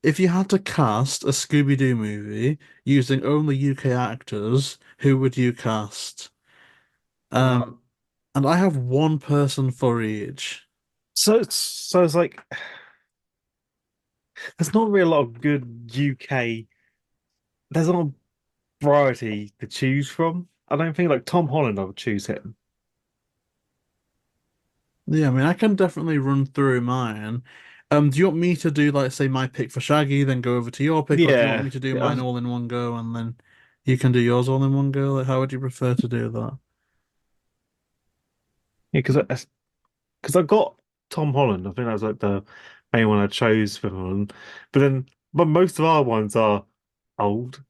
if you had to cast a Scooby Doo movie using only UK actors, who would you cast? Um, Um, and I have one person for each. so it's like there's not really a lot of good UK. There's not a variety to choose from. I don't think like Tom Holland, I would choose him. Yeah, I mean, I can definitely run through mine. Do you want me to do like say my pick for Shaggy, then go over to your pick, or do you want Yeah, me to do yeah, mine all in one go and then you can do yours all in one go? Like, how would you prefer to do that? because I got Tom Holland. I think that was like the main one I chose for Holland. But most of our ones are old.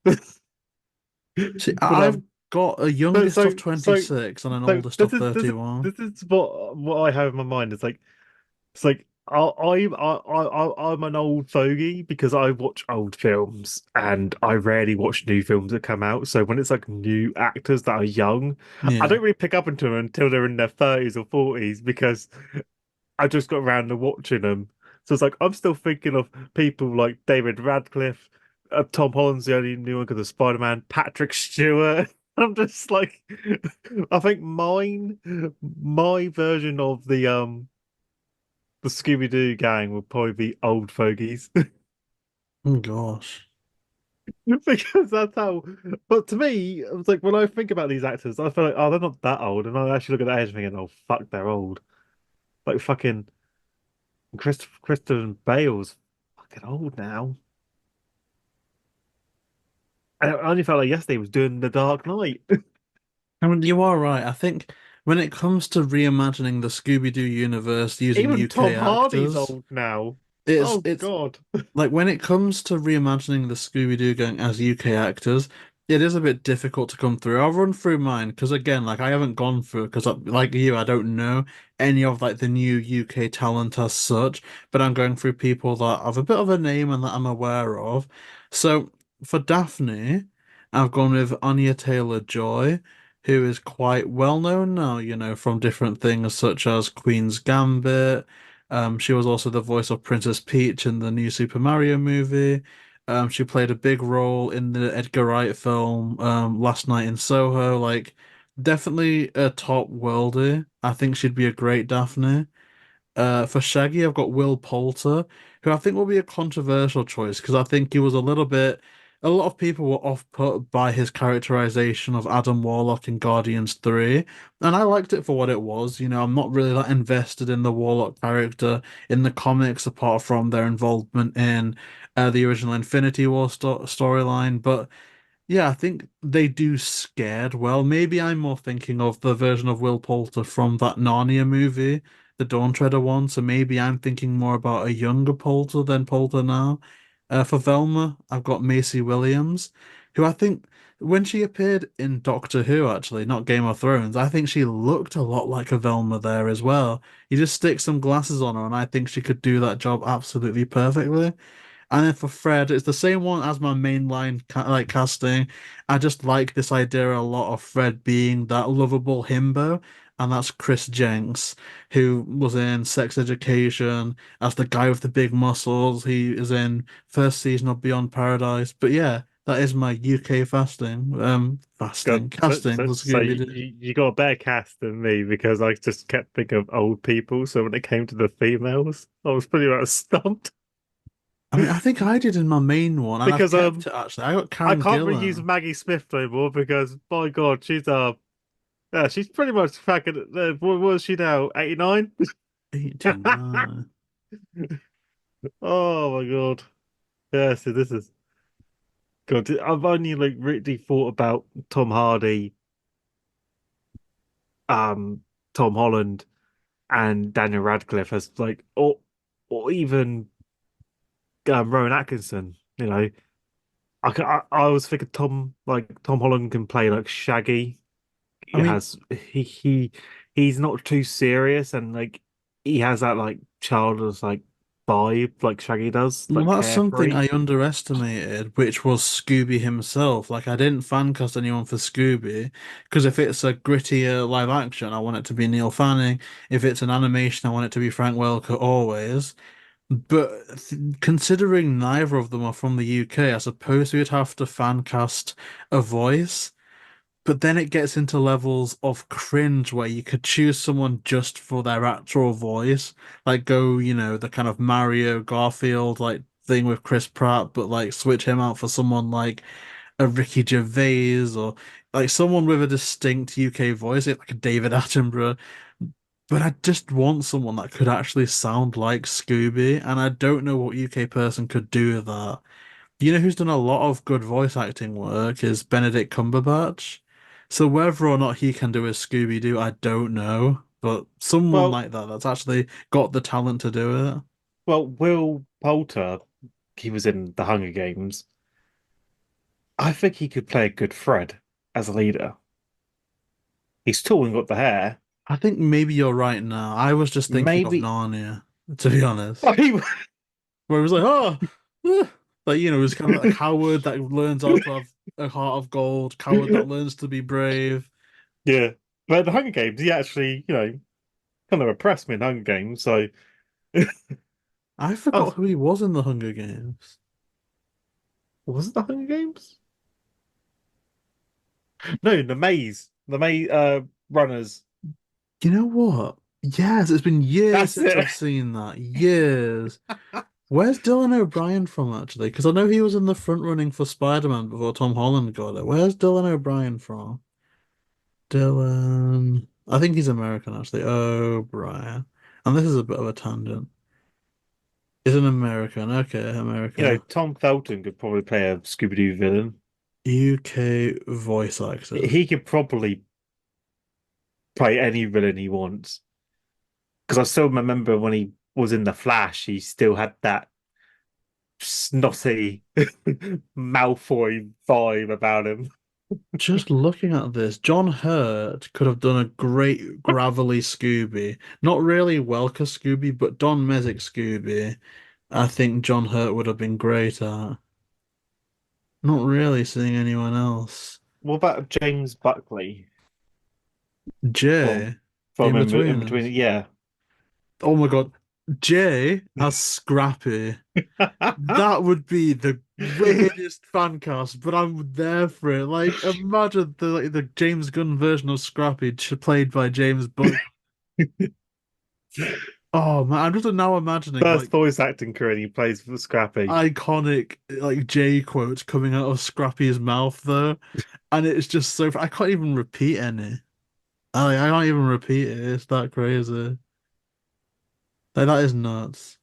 See, But I've got a so youngest of so so 26 and an so oldest of 31. this is what I have in my mind. It's like I'm an old fogey because I watch old films and I rarely watch new films that come out. So when it's like new actors that are young, I Yeah. don't really pick up into them until they're in their 30s or 40s because I just got around to watching them. So it's like I'm still thinking of people like David Radcliffe, Tom Holland's the only new one because of Spider-Man, Patrick Stewart. I'm just like, I think my version of the Scooby Doo gang would probably be old fogies Oh gosh. because that's how. But to me, it was like when I think about these actors, I feel like oh they're not that old, and I actually look at their age and think, oh fuck, they're old. Like fucking Christian Bale's fucking old now. I only felt like yesterday was doing The Dark Knight. I mean, you are right. I think when it comes to reimagining the Scooby-Doo universe using Even UK Tom Hardy's actors, old now. it's Oh it's God. like when it comes to reimagining the Scooby-Doo gang as UK actors, it is a bit difficult to come through. I'll run through mine because again, like I haven't gone through it because like you, I don't know any of like the new UK talent as such, but I'm going through people that have a bit of a name and that I'm aware of. So for Daphne, I've gone with Anya Taylor-Joy, who is quite well known now, from different things such as Queen's Gambit. She was also the voice of Princess Peach in the new Super Mario movie. She played a big role in the Edgar Wright film, Last Night in Soho. Like, definitely a top worldie. I think she'd be a great Daphne. For Shaggy, I've got Will Poulter, who I think will be a controversial choice because I think he was a lot of people were off-put by his characterization of Adam Warlock in Guardians 3, and I liked it for what it was. I'm not really that invested in the Warlock character in the comics apart from their involvement in the original Infinity War storyline, but yeah, I think they do scared well. Maybe I'm more thinking of the version of Will Poulter from that Narnia movie, the Dawn Treader one. So maybe I'm thinking more about a younger Poulter than Poulter now. For Velma, I've got Macy Williams, who I think when she appeared in Doctor Who, actually, not Game of Thrones, I think she looked a lot like a Velma there as well. You just stick some glasses on her, and I think she could do that job absolutely perfectly. And then for Fred, it's the same one as my mainline like casting. I just like this idea a lot of Fred being that lovable himbo, and that's Chris Jenks, who was in Sex Education as the guy with the big muscles. He is in first season of Beyond Paradise. But yeah, that is my UK God, casting for Scooby Doo. you got a better cast than me because I just kept thinking of old people. So when it came to the females, I was pretty much stumped I mean, I think I did in my main one, and I've because kept it actually. I got I Karen can't really use Gillan. Maggie Smith no more because by God, yeah, she's pretty much fucking what was she now? 89? 89. Oh my God. Yeah, so this is God. I've only like really thought about Tom Hardy, um, Tom Holland, and Daniel Radcliffe as like, or even Rowan Atkinson. I was thinking Tom Holland can play like Shaggy. I He mean, has he's not too serious and like he has that like childless like vibe like Shaggy does, well, like that's something carefree. I underestimated, which was Scooby himself. Like, I didn't fan cast anyone for Scooby because if it's a grittier live action, I want it to be Neil Fanning. If it's an animation, I want it to be Frank Welker always. But considering neither of them are from the UK, I suppose we'd have to fan cast a voice. But then it gets into levels of cringe where you could choose someone just for their actual voice. Like go, the kind of Mario Garfield like thing with Chris Pratt, but like switch him out for someone like a Ricky Gervais or like someone with a distinct UK voice, like a David Attenborough. But I just want someone that could actually sound like Scooby, and I don't know what UK person could do that. You know who's done a lot of good voice acting work is Benedict Cumberbatch. So whether or not he can do a Scooby Doo, I don't know. But someone Well, like that that's actually got the talent to do it. Will Poulter, he was in the Hunger Games. I think he could play a good Fred as a leader. He's tall and got the hair. I think maybe you're right now. I was just thinking of Maybe Narnia, to be honest. oh, he, Where it was like, oh, like he's kind of like a coward that learns how to have a heart of gold, coward that learns to be brave. yeah. But the Hunger Games, he actually, kind of oppressed me in Hunger Games. So, I forgot oh, who he was in the Hunger Games. was it the Hunger Games? No, the maze, runners. You know what? Yes, it's been years That's since it. I've seen that. Years. Where's Dylan O'Brien from, actually? Because I know he was in the front running for Spider-Man before Tom Holland got it. Where's Dylan O'Brien from? Dylan. I think he's American, actually. O'Brien. And this is a bit of a tangent. Is an American. Okay, America. Tom Felton could probably play a Scooby Doo villain. UK voice actors. He could probably play any villain he wants. Because I still remember when he was in The Flash, he still had that snotty Malfoy vibe about him. Just looking at this, John Hurt could have done a great gravelly Scooby. Not really Welker Scooby, but Don Messick Scooby. I think John Hurt would have been great at. Not really seeing anyone else. What about James Buckley from Jay, the In Between? In-Betweeners. Yeah. Oh my God. Jay as Scrappy. That would be the weirdest fan cast, but I'm there for it. Like, imagine the James Gunn version of Scrappy played by James Buck. Oh man, I'm just now imagining First like voice acting career, and he plays for Scrappy. iconic like Jay quotes coming out of Scrappy's mouth though, and it's just so I can't even repeat any. I can't even repeat it. It's that crazy. Like that is nuts.